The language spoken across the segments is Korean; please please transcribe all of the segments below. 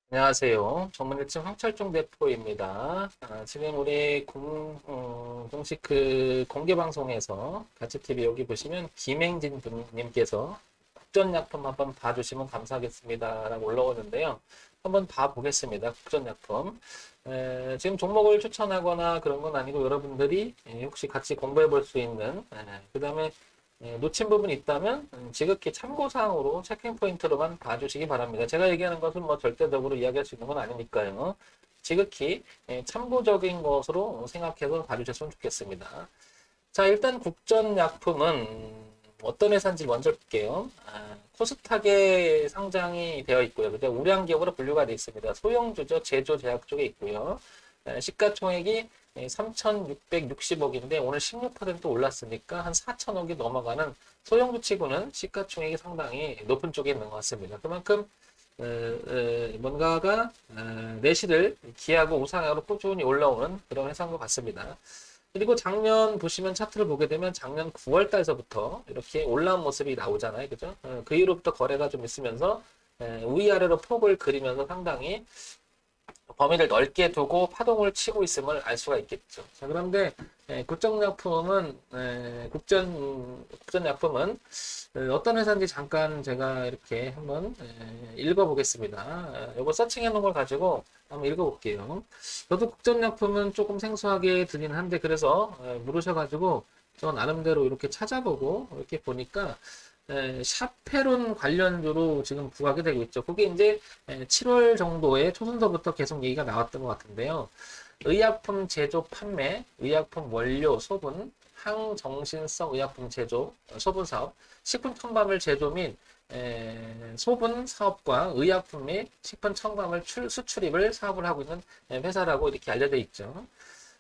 안녕하세요. 전문일층 황철중 대표입니다. 지금 우리 공식 공개 방송에서 가치TV 여기 보시면 김행진 님께서 국전약품 한번 봐주시면 감사하겠습니다. 라고 올라오는데요. 한번 봐보겠습니다. 국전약품. 지금 종목을 추천하거나 그런 건 아니고 여러분들이 혹시 같이 공부해 볼 수 있는, 그 다음에 놓친 부분이 있다면 지극히 참고사항으로 체킹 포인트로만 봐주시기 바랍니다. 제가 얘기하는 것은 뭐 절대적으로 이야기할 수 있는 건 아니니까요. 지극히 참고적인 것으로 생각해서 봐주셨으면 좋겠습니다. 자, 일단 국전약품은 어떤 회사인지 먼저 볼게요. 코스닥에 상장이 되어 있고요. 근데 우량 기업으로 분류가 되어 있습니다. 소형주죠. 제조 제약 쪽에 있고요. 시가총액이 3,660억인데 오늘 16% 올랐으니까 한 4천억이 넘어가는 소형주 치고는 시가총액이 상당히 높은 쪽에 있는 것 같습니다. 그만큼 뭔가가 내실을 기하고 우상향으로 꾸준히 올라오는 그런 회사인 것 같습니다. 그리고 작년 보시면 차트를 보게 되면 작년 9월 달서부터 이렇게 올라온 모습이 나오잖아요. 그죠? 그 이후로부터 거래가 좀 있으면서 위아래로 폭을 그리면서 상당히 범위를 넓게 두고 파동을 치고 있음을 알 수가 있겠죠. 자, 그런데 국전약품은 어떤 회사인지 잠깐 제가 이렇게 한번 읽어보겠습니다. 이거 서칭해 놓은 걸 가지고 한번 읽어볼게요. 저도 국전약품은 조금 생소하게 들리는 한데 그래서 물으셔가지고 저 나름대로 이렇게 찾아보고 이렇게 보니까 샤페론 관련주로 지금 부각이 되고 있죠. 그게 이제 7월 정도에 초순서부터 계속 얘기가 나왔던 것 같은데요. 의약품 제조 판매, 의약품 원료 소분, 항정신성 의약품 제조, 소분 사업, 식품 첨가물 제조 및 소분 사업과 의약품 및 식품 첨가물 수출입을 사업을 하고 있는 회사라고 이렇게 알려져 있죠.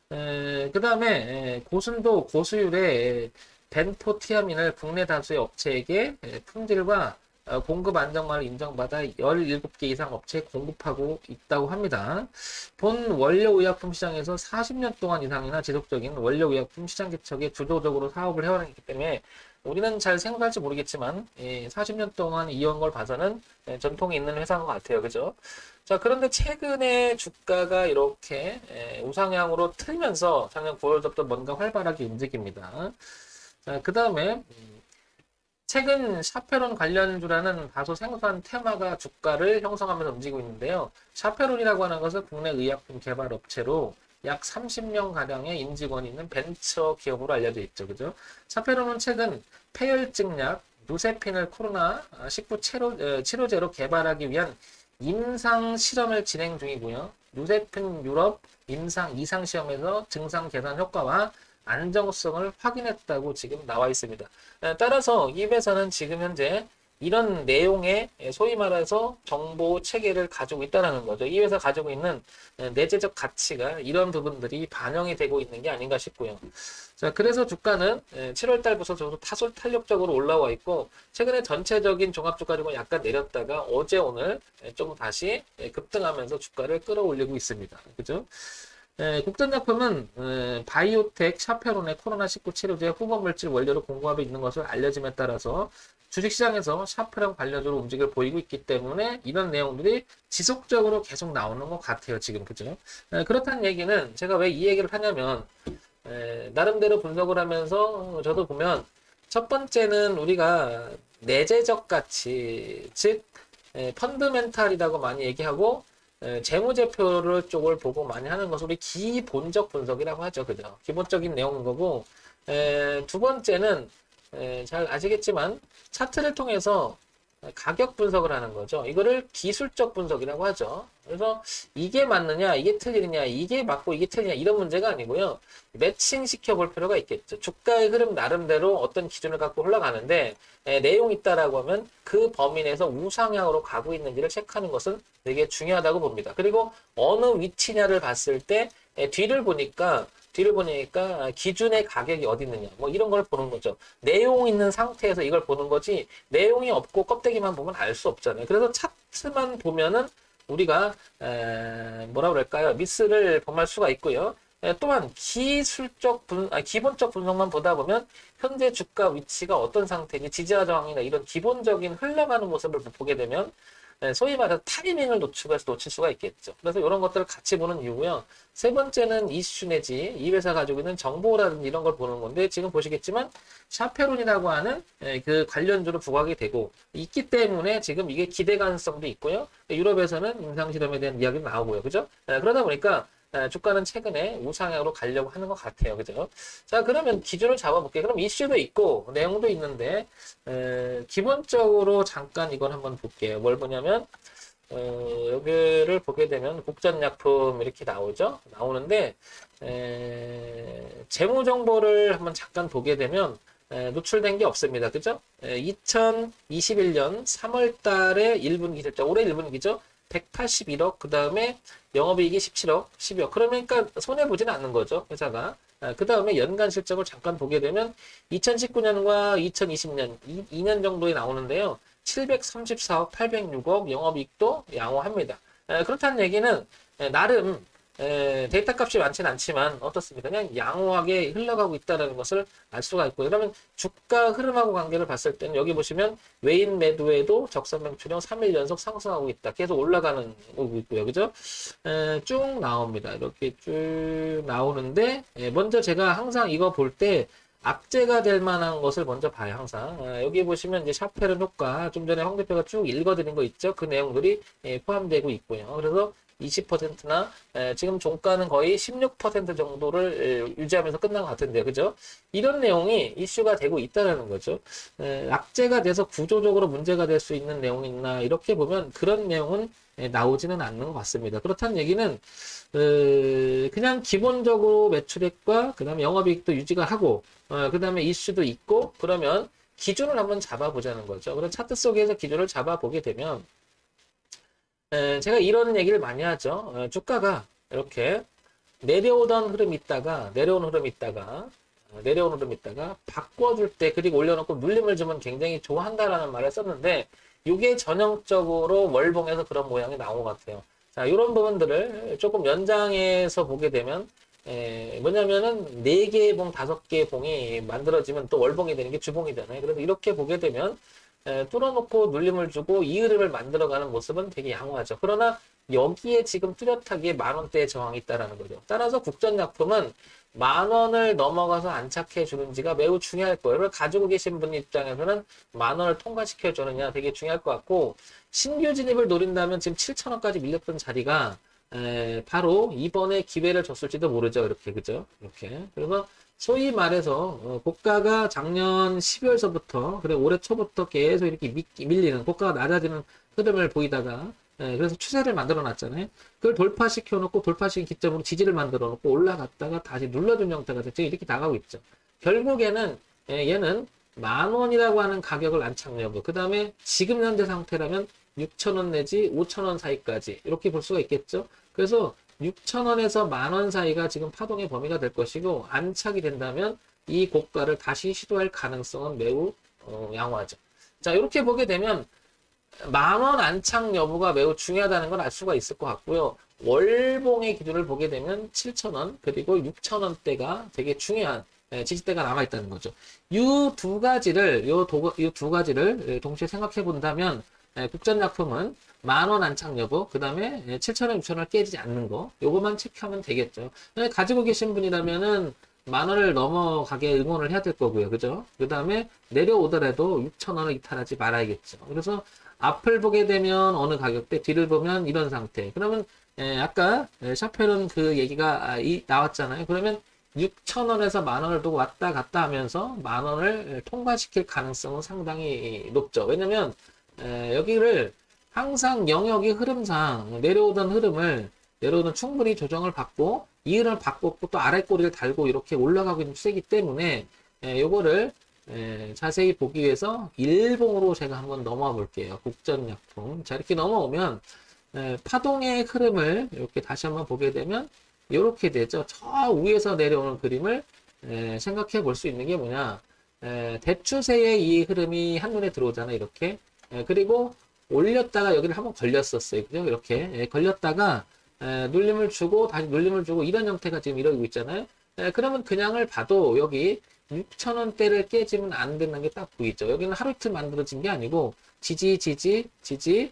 그 다음에 고순도 고수율의 벤포티아민을 국내 다수의 업체에게 품질과 공급 안정망을 인정받아 17개 이상 업체에 공급하고 있다고 합니다. 본 원료의약품 시장에서 40년 동안 이상이나 지속적인 원료의약품 시장 개척에 주도적으로 사업을 해왔기 때문에 우리는 잘 생각할지 모르겠지만 40년 동안 이어온 걸 봐서는 전통이 있는 회사인 것 같아요. 그죠? 자, 그런데 최근에 주가가 이렇게 우상향으로 틀면서 작년 9월부터 뭔가 활발하게 움직입니다. 자, 그 다음에 최근 샤페론 관련주라는 다소 생소한 테마가 주가를 형성하면서 움직이고 있는데요. 샤페론이라고 하는 것은 국내 의약품 개발 업체로 약 30명 가량의 임직원이 있는 벤처 기업으로 알려져 있죠. 그죠? 샤페론은 최근 폐혈증약 누세핀을 코로나19 치료제로 개발하기 위한 임상 실험을 진행 중이고요. 누세핀 유럽 임상 이상 시험에서 증상 계산 효과와 안정성을 확인했다고 지금 나와 있습니다. 따라서 이 회사는 지금 현재 이런 내용의 소위 말해서 정보 체계를 가지고 있다는 거죠. 이 회사 가지고 있는 내재적 가치가 이런 부분들이 반영이 되고 있는 게 아닌가 싶고요. 자, 그래서 주가는 7월 달부터 저도 타솔 탄력적으로 올라와 있고 최근에 전체적인 종합주가지고 약간 내렸다가 어제 오늘 좀 다시 급등하면서 주가를 끌어올리고 있습니다. 그죠? 국전약품은 바이오텍 샤페론의 코로나19 치료제 후보물질 원료로 공급하고 있는 것을 알려짐에 따라서 주식시장에서 샤페론 관련주로 움직임을 보이고 있기 때문에 이런 내용들이 지속적으로 계속 나오는 것 같아요. 지금 그죠? 그렇다는 얘기는 제가 왜 이 얘기를 하냐면 나름대로 분석을 하면서 저도 보면 첫 번째는 우리가 내재적 가치 즉 펀드멘탈이라고 많이 얘기하고 재무제표를 쪽을 보고 많이 하는 것을 우리 기본적 분석이라고 하죠. 그죠? 기본적인 내용인 거고, 두 번째는, 잘 아시겠지만, 차트를 통해서 가격 분석을 하는 거죠. 이거를 기술적 분석이라고 하죠. 그래서 이게 맞느냐, 이게 틀리느냐, 이게 맞고 이게 틀리냐, 이런 문제가 아니고요. 매칭 시켜볼 필요가 있겠죠. 주가의 흐름 나름대로 어떤 기준을 갖고 흘러가는데, 내용이 있다라고 하면 그 범위 내에서 우상향으로 가고 있는지를 체크하는 것은 되게 중요하다고 봅니다. 그리고 어느 위치냐를 봤을 때, 뒤를 보니까 기준의 가격이 어디 있느냐 뭐 이런 걸 보는 거죠. 내용 있는 상태에서 이걸 보는 거지 내용이 없고 껍데기만 보면 알 수 없잖아요. 그래서 차트만 보면은 우리가 뭐라 그럴까요? 미스를 범할 수가 있고요. 또한 기본적 분석만 보다 보면 현재 주가 위치가 어떤 상태인지 지지와 저항이나 이런 기본적인 흘러가는 모습을 보게 되면 소위 말해서 타이밍을 놓칠 수가 있겠죠. 그래서 이런 것들을 같이 보는 이유고요. 세 번째는 이슈 내지 이 회사 가지고 있는 정보라든지 이런 걸 보는 건데 지금 보시겠지만 샤페론이라고 하는 그 관련주로 부각이 되고 있기 때문에 지금 이게 기대 가능성도 있고요. 유럽에서는 임상실험에 대한 이야기도 나오고요. 그죠? 그러다 보니까 주가는 최근에 우상향으로 가려고 하는 것 같아요. 그죠? 자, 그러면 기준을 잡아볼게요. 그럼 이슈도 있고, 내용도 있는데, 기본적으로 잠깐 이걸 한번 볼게요. 뭘 보냐면, 여기를 보게 되면 국전약품 이렇게 나오죠? 나오는데, 재무 정보를 한번 잠깐 보게 되면, 노출된 게 없습니다. 그죠? 2021년 3월 달에 1분기 실적, 올해 1분기죠? 181억, 그 다음에 영업이익이 17억, 12억. 그러니까 손해보지는 않는 거죠, 회사가. 그 다음에 연간 실적을 잠깐 보게 되면 2019년과 2020년, 2년 정도에 나오는데요. 734억, 806억, 영업이익도 양호합니다. 그렇다는 얘기는 나름 데이터 값이 많지는 않지만 어떻습니까? 그냥 양호하게 흘러가고 있다는 것을 알 수가 있고 그러면 주가 흐름하고 관계를 봤을 때는 여기 보시면 외인 매도에도 적선 매출형 3일 연속 상승하고 있다. 계속 올라가는 거고 있고요. 그죠? 쭉 나옵니다. 이렇게 쭉 나오는데 먼저 제가 항상 이거 볼 때 악재가 될 만한 것을 먼저 봐요, 항상. 여기 보시면 이제 샤페론 효과, 좀 전에 황 대표가 쭉 읽어드린 거 있죠? 그 내용들이 포함되고 있고요. 그래서 20%나 지금 종가는 거의 16% 정도를 유지하면서 끝난 것 같은데요. 그죠? 이런 내용이 이슈가 되고 있다는 거죠. 악재가 돼서 구조적으로 문제가 될 수 있는 내용이 있나 이렇게 보면 그런 내용은 나오지는 않는 것 같습니다. 그렇다는 얘기는 그냥 기본적으로 매출액과 그 다음에 영업이익도 유지가 하고 그 다음에 이슈도 있고 그러면 기준을 한번 잡아보자는 거죠. 그런 차트 속에서 기준을 잡아보게 되면 제가 이런 얘기를 많이 하죠. 주가가 이렇게 내려오던 흐름이 있다가 내려오는 흐름이 있다가 내려오는 흐름이 있다가 바꿔줄 때 그리고 올려놓고 눌림을 주면 굉장히 좋아한다라는 말을 썼는데 이게 전형적으로 월봉에서 그런 모양이 나온 것 같아요. 자, 이런 부분들을 조금 연장해서 보게 되면 뭐냐면은 4개의 봉, 5개의 봉이 만들어지면 또 월봉이 되는 게 주봉이잖아요. 그래서 이렇게 보게 되면 뚫어놓고 눌림을 주고 이 흐름을 만들어가는 모습은 되게 양호하죠. 그러나 여기에 지금 뚜렷하게 10,000원대의 저항이 있다는 거죠. 따라서 국전약품은 10,000원을 넘어가서 안착해 주는지가 매우 중요할 거예요. 이걸 가지고 계신 분 입장에서는 10,000원을 통과시켜 주느냐 되게 중요할 것 같고 신규 진입을 노린다면 지금 7,000원까지 밀렸던 자리가 바로 이번에 기회를 줬을지도 모르죠. 이렇게 그죠? 이렇게 그래서 소위 말해서 고가가 작년 12월서부터 그래 올해 초부터 계속 이렇게 밀리는 고가가 낮아지는 흐름을 보이다가 그래서 추세를 만들어 놨잖아요. 그걸 돌파시켜 놓고 돌파시킨 기점으로 지지를 만들어 놓고 올라갔다가 다시 눌러준 형태가 지금 이렇게 나가고 있죠. 결국에는 얘는 10,000원이라고 하는 가격을 안착 여부 그 다음에 지금 현재 상태라면 6,000원 내지 5,000원 사이까지 이렇게 볼 수가 있겠죠. 그래서 6,000원에서 10,000원 사이가 지금 파동의 범위가 될 것이고 안착이 된다면 이 고가를 다시 시도할 가능성은 매우 양호하죠. 자, 이렇게 보게 되면 10,000원 안착 여부가 매우 중요하다는 걸 알 수가 있을 것 같고요. 월봉의 기준을 보게 되면 7,000원 그리고 6,000원대가 되게 중요한 지지대가 남아있다는 거죠. 이 두 가지를 동시에 생각해 본다면 국전약품은 10,000원 안착 여부, 그 다음에 7,000원, 6,000원을 깨지지 않는 거, 요거만 체크하면 되겠죠. 가지고 계신 분이라면은 10,000원을 넘어가게 응원을 해야 될 거고요. 그죠? 그 다음에 내려오더라도 6,000원을 이탈하지 말아야겠죠. 그래서 앞을 보게 되면 어느 가격대, 뒤를 보면 이런 상태. 그러면 아까 샤페론 그 얘기가 나왔잖아요. 그러면 6,000원에서 10,000원을 두고 왔다 갔다 하면서 10,000원을 통과시킬 가능성은 상당히 높죠. 왜냐면 여기를 항상 영역의 흐름상 내려오던 흐름을 충분히 조정을 받고 이 흐름을 받고 또 아래 꼬리를 달고 이렇게 올라가고 있는 추세이기 때문에 요거를 자세히 보기 위해서 일봉으로 제가 한번 넘어와 볼게요. 국전약품. 자, 이렇게 넘어오면 파동의 흐름을 이렇게 다시 한번 보게 되면 이렇게 되죠. 저 위에서 내려오는 그림을 생각해 볼 수 있는 게 뭐냐. 대추세의 이 흐름이 한눈에 들어오잖아요. 이렇게. 그리고 올렸다가 여기를 한번 걸렸었어요. 그죠? 이렇게 걸렸다가 눌림을 주고 다시 눌림을 주고 이런 형태가 지금 이러고 있잖아요. 그러면 그냥을 봐도 여기 6,000원대를 깨지면 안 되는 게 딱 보이죠. 여기는 하루 이틀 만들어진 게 아니고 지지, 지지, 지지.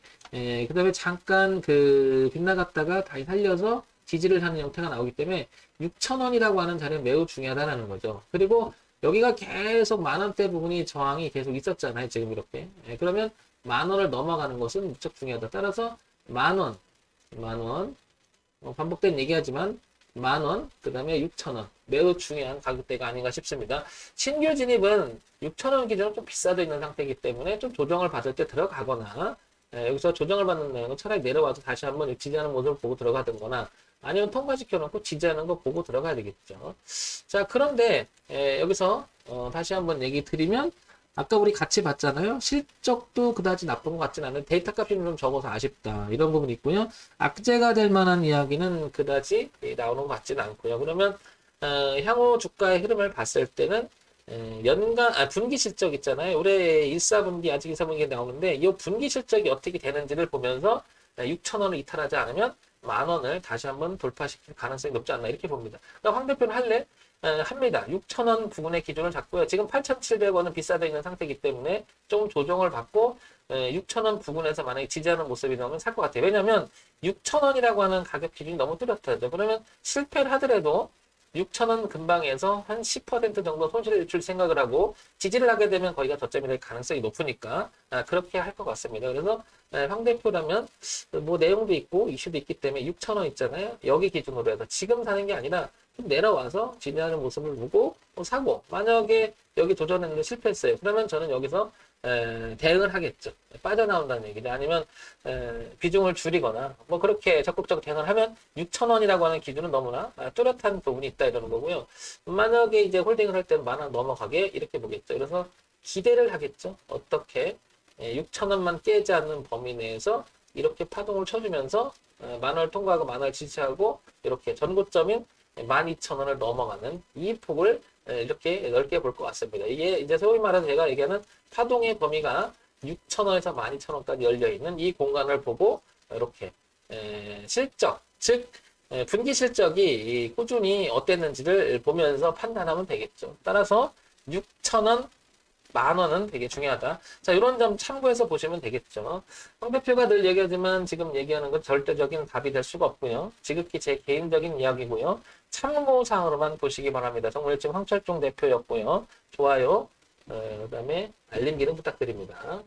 그다음에 잠깐 그 빗나갔다가 다시 살려서 지지를 하는 형태가 나오기 때문에 6,000원이라고 하는 자리는 매우 중요하다는 거죠. 그리고 여기가 계속 만 원대 부분이 저항이 계속 있었잖아요. 지금 이렇게. 그러면 만 원을 넘어가는 것은 무척 중요하다. 따라서 만 원, 만 원, 반복된 얘기하지만 만 원, 그 다음에 6,000원. 매우 중요한 가격대가 아닌가 싶습니다. 신규 진입은 6,000원 기준으로 좀 비싸져 있는 상태이기 때문에 좀 조정을 받을 때 들어가거나, 여기서 조정을 받는 내용은 차라리 내려와서 다시 한번 지지하는 모습을 보고 들어가든거나, 아니면 통과시켜놓고 지지하는 거 보고 들어가야 되겠죠. 자, 그런데 여기서 다시 한번 얘기 드리면, 아까 우리 같이 봤잖아요. 실적도 그다지 나쁜 것 같진 않은데 데이터 값이 좀 적어서 아쉽다. 이런 부분이 있고요. 악재가 될 만한 이야기는 그다지 나오는 것 같진 않고요. 그러면 향후 주가의 흐름을 봤을 때는 분기 실적 있잖아요. 올해 1사분기 아직 2사분기 나오는데 이 분기 실적이 어떻게 되는지를 보면서 6,000원을 이탈하지 않으면 만 원을 다시 한번 돌파시킬 가능성이 높지 않나 이렇게 봅니다. 그럼 황 대표는 할래? 합니다. 6,000원 부분의 기준을 잡고요. 지금 8,700원은 비싸져 있는 상태이기 때문에 조금 조정을 받고 6,000원 부분에서 만약에 지지하는 모습이 나오면 살 것 같아요. 왜냐하면 6,000원이라고 하는 가격 기준이 너무 뚜렷하죠. 그러면 실패를 하더라도 6,000원 근방에서 한 10% 정도 손실을 줄 생각을 하고 지지를 하게 되면 거기가 저점이 될 가능성이 높으니까 그렇게 할 것 같습니다. 그래서 황 대표라면 뭐 내용도 있고 이슈도 있기 때문에 6,000원 있잖아요. 여기 기준으로 해서 지금 사는 게 아니라 좀 내려와서 지지하는 모습을 보고 사고 만약에 여기 도전했는데 실패했어요. 그러면 저는 여기서 대응을 하겠죠. 빠져나온다는 얘기죠. 아니면 비중을 줄이거나 뭐 그렇게 적극적으로 대응을 하면 6,000원이라고 하는 기준은 너무나 뚜렷한 부분이 있다 이러는 거고요. 만약에 이제 홀딩을 할 때는 만원 넘어가게 이렇게 보겠죠. 그래서 기대를 하겠죠. 어떻게 6,000원만 깨지 않는 범위 내에서 이렇게 파동을 쳐주면서 만원을 통과하고 만원을 지지하고 이렇게 전고점인 12,000원을 넘어가는 이 폭을 이렇게 넓게 볼 것 같습니다. 이게 이제 소위 말해서 제가 얘기하는 파동의 범위가 6,000원에서 12,000원까지 열려있는 이 공간을 보고 이렇게 실적, 즉 분기 실적이 꾸준히 어땠는지를 보면서 판단하면 되겠죠. 따라서 6,000원, 만 원은 되게 중요하다. 자, 이런 점 참고해서 보시면 되겠죠. 황 대표가 늘 얘기하지만 지금 얘기하는 건 절대적인 답이 될 수가 없고요. 지극히 제 개인적인 이야기고요. 참고사항으로만 보시기 바랍니다. 정물집 황철종 대표였고요. 좋아요, 그다음에 알림 기능 부탁드립니다.